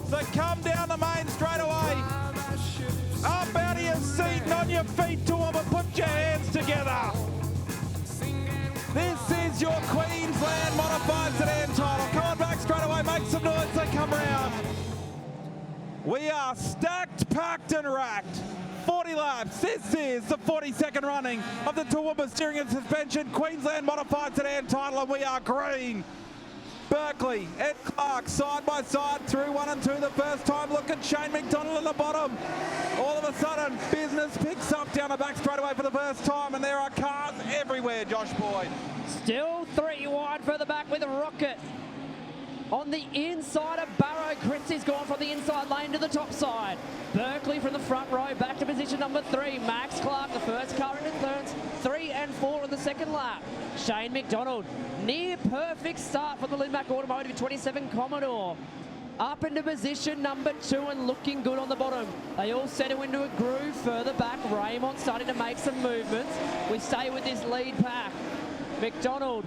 So come down the main straight away. Up out of your seat and on your feet, Toowoomba, put your hands together. This is your Queensland Modified Sedan title. Come on back straight away, make some noise, they come round. We are stacked, packed and racked. 40 laps. This is the 42nd running of the Toowoomba Steering and Suspension Queensland Modified Sedan title, and we are green. Berkeley, Ed Clark side by side through 1 and 2 the first time. Look at Shane McDonald in the bottom. All of a sudden, business picks up down the back straightaway for the first time, and there are cars everywhere, Josh Boyd. Still 3 wide further back with a Rocket. On the inside of Barrow, Christie's gone from the inside lane to the top side. Berkeley from the front row back to position number 3. Max Clark, the first car into turns 3 and 4 in the second lap. Shane McDonald, near perfect start for the Linmac Automotive 27 Commodore. Up into position number 2 and looking good on the bottom. They all settle into a groove further back. Raymond starting to make some movements. We stay with this lead pack. McDonald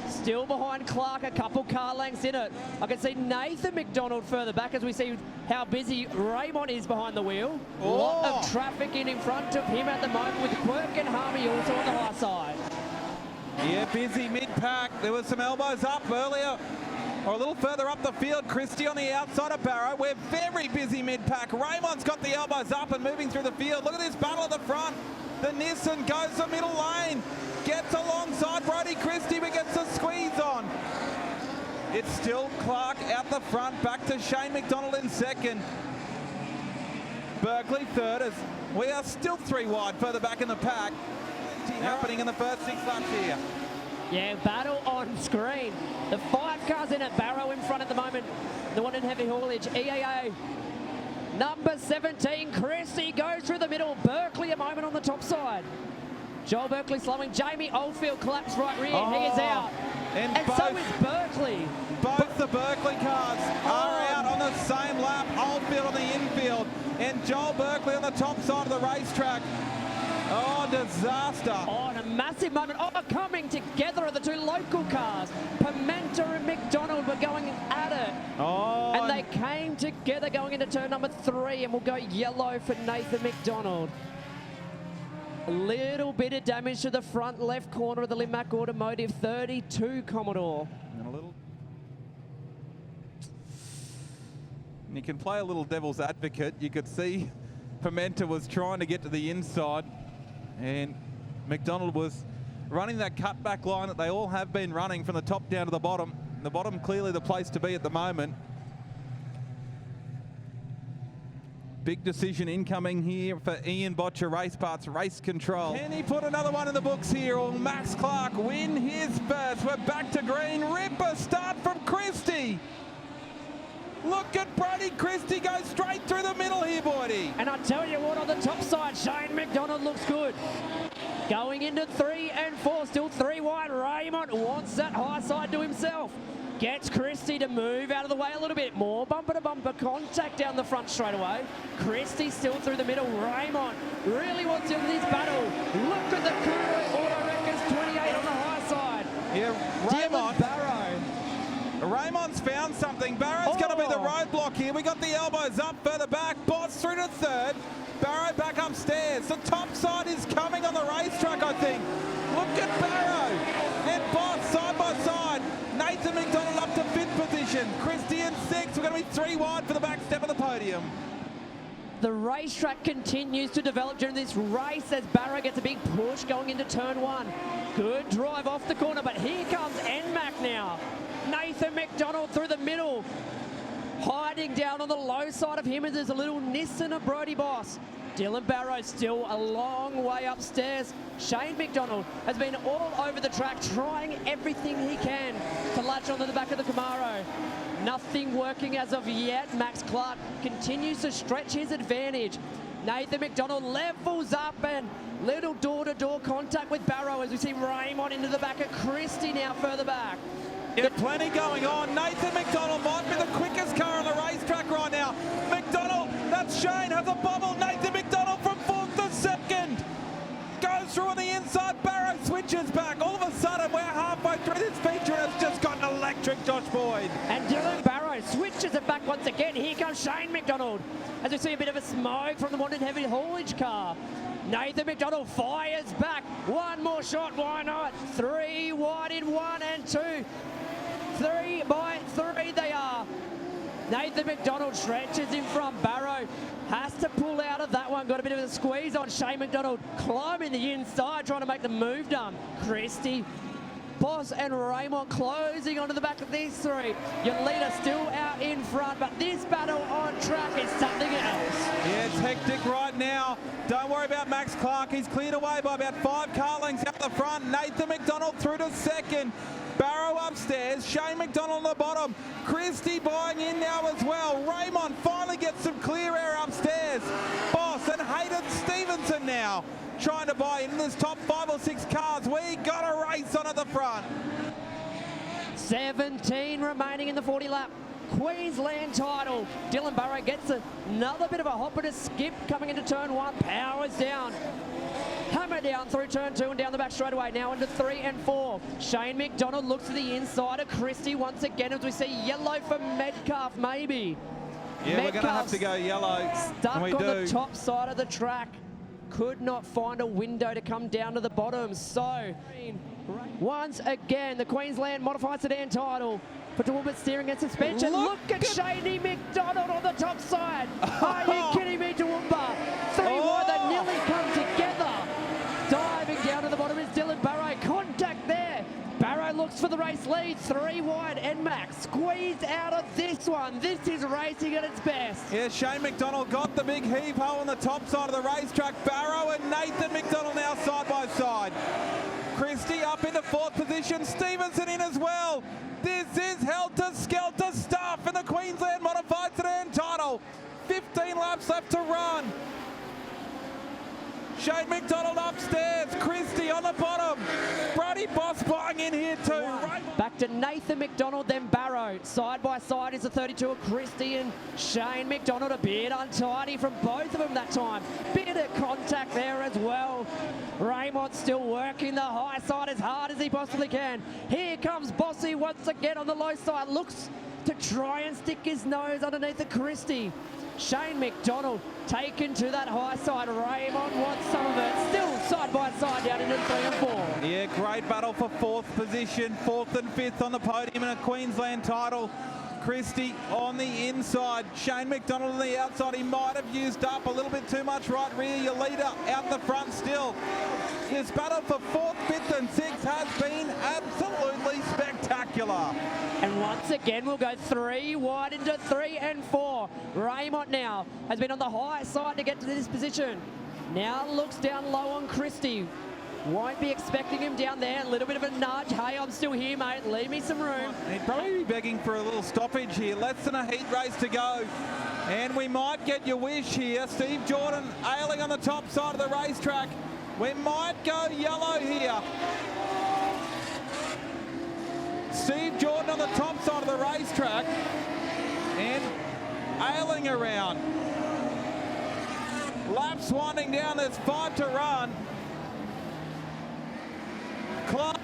still behind Clark, a couple car lengths in it. I can see Nathan McDonald further back as we see how busy Raymond is behind the wheel. A lot of traffic in front of him at the moment with Quirk and Harvey also on the high side. Yeah, busy mid-pack. There was some elbows up earlier, or a little further up the field. Christie on the outside of Barrow. We're very busy mid-pack. Raymond's got the elbows up and moving through the field. Look at this battle at the front. The Nissan goes the middle lane. Gets alongside Brody Christie, but gets a squeeze on. It's still Clark out the front, back to Shane McDonald in second. Berkeley third, as we are still 3 wide further back in the pack. Happening in the first 6 laps here. Yeah, battle on screen. The 5 cars in it, Barrow in front at the moment. The one in heavy haulage, EAA. Number 17, Christie goes through the middle. Berkeley a moment on the top side. Joel Berkeley slowing. Jamie Oldfield collapsed right rear. He is out. And so is Berkeley. Both the Berkeley cars are out on the same lap. Oldfield on the infield. And Joel Berkeley on the top side of the racetrack. Oh, disaster. Oh, and a massive moment. Oh, coming together are the 2 local cars. Pimenta and McDonald were going at it. Oh. And they came together going into turn number 3, and we'll go yellow for Nathan McDonald. A little bit of damage to the front left corner of the Linmac Automotive 32 Commodore. And a little. You can play a little devil's advocate. You could see Pimenta was trying to get to the inside, and McDonald was running that cutback line that they all have been running from the top down to the bottom. The bottom clearly the place to be at the moment. Big decision incoming here for Ian Botcher, Race Parts, Race Control. Can he put another one in the books here, or will Max Clark win his first? We're back to green. Ripper start from Christie. Look at Brody Christie go straight through the middle here, Boydie. And I tell you what, on the top side, Shane McDonald looks good. Going into 3 and 4, still 3 wide. Raymond wants that high side to himself. Gets Christie to move out of the way a little bit more. Bumper-to-bumper contact down the front straight away. Christie still through the middle. Raymond really wants into this battle. Look at the Kuro Auto Records 28 on the high side. Yeah, Raymond. Barrow. Raymond's found something. Barrow's going to be the roadblock here. We got the elbows up further back. Boss through to third. Barrow back upstairs. The top side is coming on the racetrack, I think. Look at Barrow. And Boss side by side. Nathan McDonald up to 5th position. Christie in 6th. We're going to be 3 wide for the back step of the podium. The racetrack continues to develop during this race as Barrow gets a big push going into turn 1. Good drive off the corner, but here comes NMAC now. Nathan McDonald through the middle. Hiding down on the low side of him as there's a little Nissan of Brody Boss. Dylan Barrow still a long way upstairs. Shane McDonald has been all over the track trying everything he can to latch onto the back of the Camaro. Nothing working as of yet. Max Clark continues to stretch his advantage. Nathan McDonald levels up and little door-to-door contact with Barrow as we see Raymond into the back of Christie now further back. Yeah, plenty going on. Nathan McDonald might be the quickest car on the racetrack right now. McDonald, that's Shane, has a bubble. Nathan McDonald from 4th to 2nd. Goes through on the inside. Barrow switches back. All of a sudden, we're halfway through this feature and it's just gotten electric, Josh Boyd. And Dylan Barrow switches it back once again. Here comes Shane McDonald. As we see a bit of a smoke from the Wanted Heavy Haulage car. Nathan McDonald fires back. One more shot, why not? 3 wide in 1 and 2. 3 by 3 they are. Nathan McDonald stretches in front. Barrow has to pull out of that one. Got a bit of a squeeze on Shane McDonald. Climbing the inside, trying to make the move done. Christie, Boss and Raymond closing onto the back of these 3. Your leader still out in front, but this battle on track is something else. Yeah, it's hectic right now. Don't worry about Max Clark. He's cleared away by about 5 car lengths out the front. Nathan McDonald through to second. Barrow upstairs, Shane McDonald on the bottom. Christie buying in now as well. Raymond finally gets some clear air upstairs. Boss and Hayden Stevenson now trying to buy in this top 5 or 6 cars. We got a race on at the front. 17 remaining in the 40 lap. Queensland title. Dylan Barrow gets another bit of a hop and a skip coming into turn 1. Powers down. Hammer down through turn 2 and down the back straightaway. Now into 3 and 4. Shane McDonald looks to the inside of Christie once again as we see yellow for Metcalf maybe. Yeah, we're going to have to go yellow. Stuck on the top side of the track. Could not find a window to come down to the bottom. So, once again, the Queensland Modified Sedan title for Toowoomba Steering and Suspension. Look at Shaney McDonald on the top side. Are you kidding me, Toowoomba? 3 wide, they nearly come together. Diving down to the bottom is Dylan Barrow. Contact there. Barrow looks for the race lead. 3 wide, and Max squeezed out of this one. This is racing at its best. Yeah, Shane McDonald got the big heave-ho on the top side of the racetrack. Barrow and Nathan McDonald now side by side. Christie up into 4th position. Stevenson in as well. This is helter-skelter stuff in the Queensland Modified Sedan title. 15 laps left to run. Shane McDonald upstairs, Christie on the bottom. Brady Boss buying in here too. Back to Nathan McDonald, then Barrow. Side by side is the 32 of Christie and Shane McDonald. A bit untidy from both of them that time. Bit of contact there as well. Raymond still working the high side as hard as he possibly can. Here comes Bossy once again on the low side. Looks to try and stick his nose underneath the Christie. Shane McDonald taken to that high side. Raymond wants some of it. Still side by side down into 3 and 4. Yeah, great battle for 4th position. 4th and 5th on the podium in a Queensland title. Christie on the inside. Shane McDonald on the outside. He might have used up a little bit too much right rear. Your leader out the front still. This battle for 4th, 5th and 6th has been absolutely spectacular. And once again, we'll go 3 wide into 3 and 4. Raymond now has been on the high side to get to this position. Now looks down low on Christie. Won't be expecting him down there. A little bit of a nudge. Hey, I'm still here, mate. Leave me some room. He'd probably be begging for a little stoppage here. Less than a heat race to go. And we might get your wish here. Steve Jordan ailing on the top side of the racetrack. We might go yellow here. Steve Jordan on the top side of the racetrack and ailing around. Laps winding down, there's 5 to run. Clark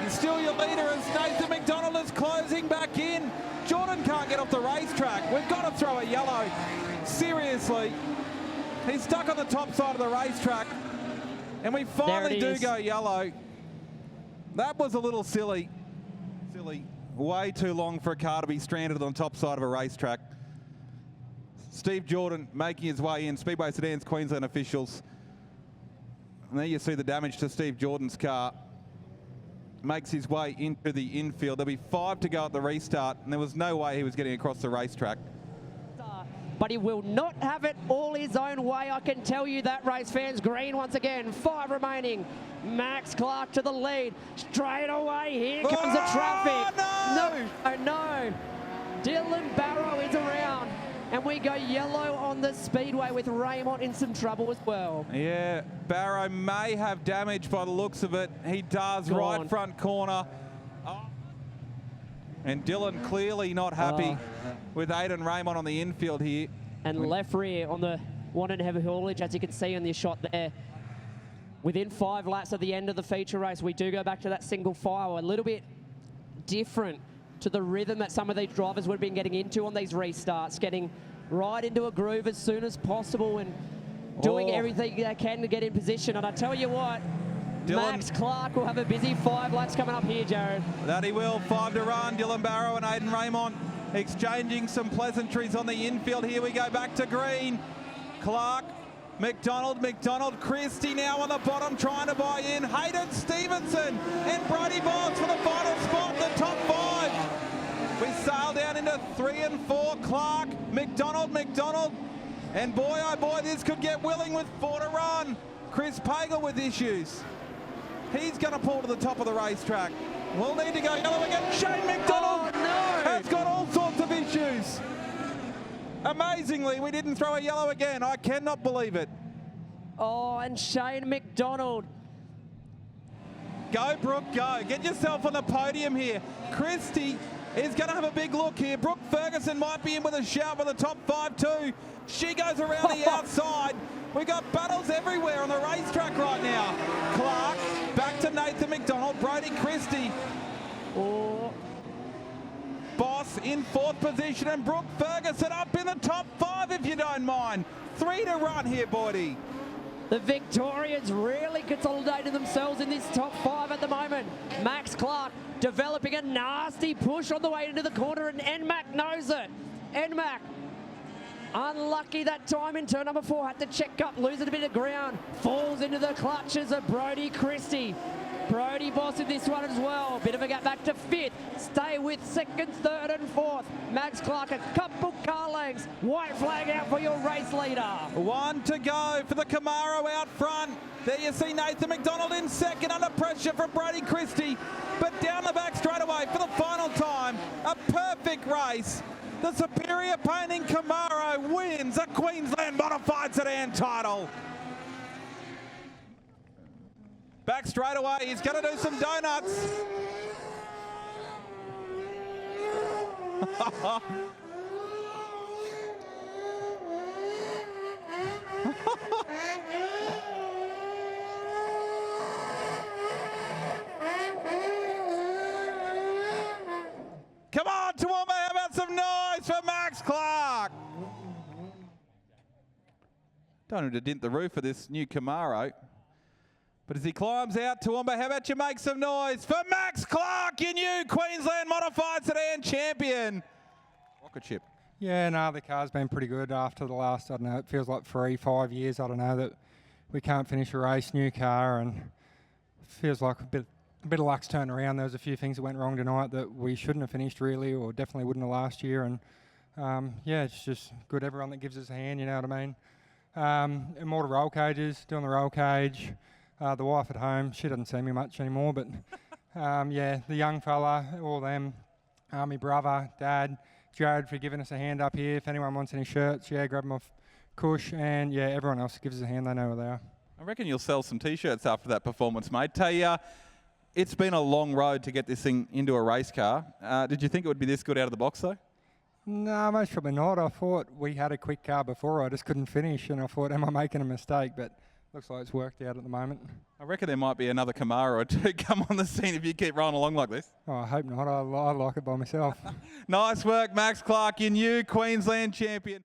is still your leader as Nathan McDonald is closing back in. Jordan can't get off the racetrack. We've got to throw a yellow. Seriously. He's stuck on the top side of the racetrack. And we finally do go yellow. That was a little silly. Way too long for a car to be stranded on the top side of a racetrack. Steve Jordan making his way in. Speedway Sedan's Queensland officials. And there you see the damage to Steve Jordan's car. Makes his way into the infield. There'll be 5 to go at the restart, and there was no way he was getting across the racetrack. But he will not have it all his own way, I can tell you that, race fans. Green once again, 5 remaining. Max Clark to the lead. Straight away, here comes the traffic. No. Dylan Barrow is around. And we go yellow on the speedway with Raymond in some trouble as well. Yeah, Barrow may have damage by the looks of it. He does. Right front corner. And Dylan clearly not happy with Aiden Raymond on the infield here. And left rear on the Wanted Heavy Haulage, as you can see in the shot there. Within 5 laps at the end of the feature race, we do go back to that single file. A little bit different to the rhythm that some of these drivers would have been getting into on these restarts, getting right into a groove as soon as possible and doing everything they can to get in position. And I tell you what, Dylan, Max Clark will have a busy 5 laps coming up here, Jared. That he will. 5 to run. Dylan Barrow and Aiden Raymond exchanging some pleasantries on the infield. Here we go back to green. Clark, McDonald, Christie now on the bottom trying to buy in. Hayden Stevenson and Brody Boss for the final spot in the top 5. We sail down into 3 and 4. Clark, McDonald, and boy, oh boy, this could get willing with 4 to run. Chris Pagel with issues. He's going to pull to the top of the racetrack. We'll need to go yellow again. Shane McDonald has got all sorts of issues. Amazingly, we didn't throw a yellow again. I cannot believe it. Oh, and Shane McDonald. Go, Brooke, go. Get yourself on the podium here. Christie is going to have a big look here. Brooke Ferguson might be in with a shout for the top 5 too. She goes around the outside. We got battles everywhere on the racetrack right now. Clark, back to Nathan McDonald, Brody Christie. Oh. Boss in 4th position and Brooke Ferguson up in the top 5 if you don't mind. 3 to run here, Boydie. The Victorians really consolidating themselves in this top 5 at the moment. Max Clark developing a nasty push on the way into the corner, and NMAC knows it. NMAC unlucky that time in turn number 4, had to check up, losing a bit of ground, falls into the clutches of Brody Christie. Brody Boss in this one as well. Bit of a gap back to 5th. Stay with 2nd, 3rd and 4th. Max Clark a couple car lengths. White flag out for your race leader. 1 to go for the Camaro out front. There you see Nathan McDonald in 2nd under pressure from Brody Christie. But down the back straight away for the final time. A perfect race. The superior painting Camaro wins a Queensland Modified Sedan title. Back straight away, he's going to do some donuts. Come on, Toowoomba, how about some noise for Max Clark? Don't need to dent the roof of this new Camaro. But as he climbs out, Toowoomba, how about you make some noise for Max Clark, your new Queensland Modified Sedan champion? Rocket ship. Yeah, no, the car's been pretty good after the last, I don't know, it feels like 3-5 years, I don't know, that we can't finish a race, new car, and feels like a bit of luck's turned around. There was a few things that went wrong tonight that we shouldn't have finished really, or definitely wouldn't have last year, and yeah, it's just good everyone that gives us a hand, you know what I mean. And more to roll cages, doing the roll cage. The wife at home, she doesn't see me much anymore, but yeah, the young fella, all them, my brother, Dad, Jared for giving us a hand up here. If anyone wants any shirts, yeah, grab them off Kush, and yeah, everyone else gives us a hand, they know where they are. I reckon you'll sell some T-shirts after that performance, mate. It's been a long road to get this thing into a race car. Did you think it would be this good out of the box, though? No, most probably not. I thought we had a quick car before, I just couldn't finish, and I thought, am I making a mistake? But looks like it's worked out at the moment. I reckon there might be another Camaro or 2 come on the scene if you keep rolling along like this. Oh, I hope not. I like it by myself. Nice work, Max Clark, your new Queensland champion.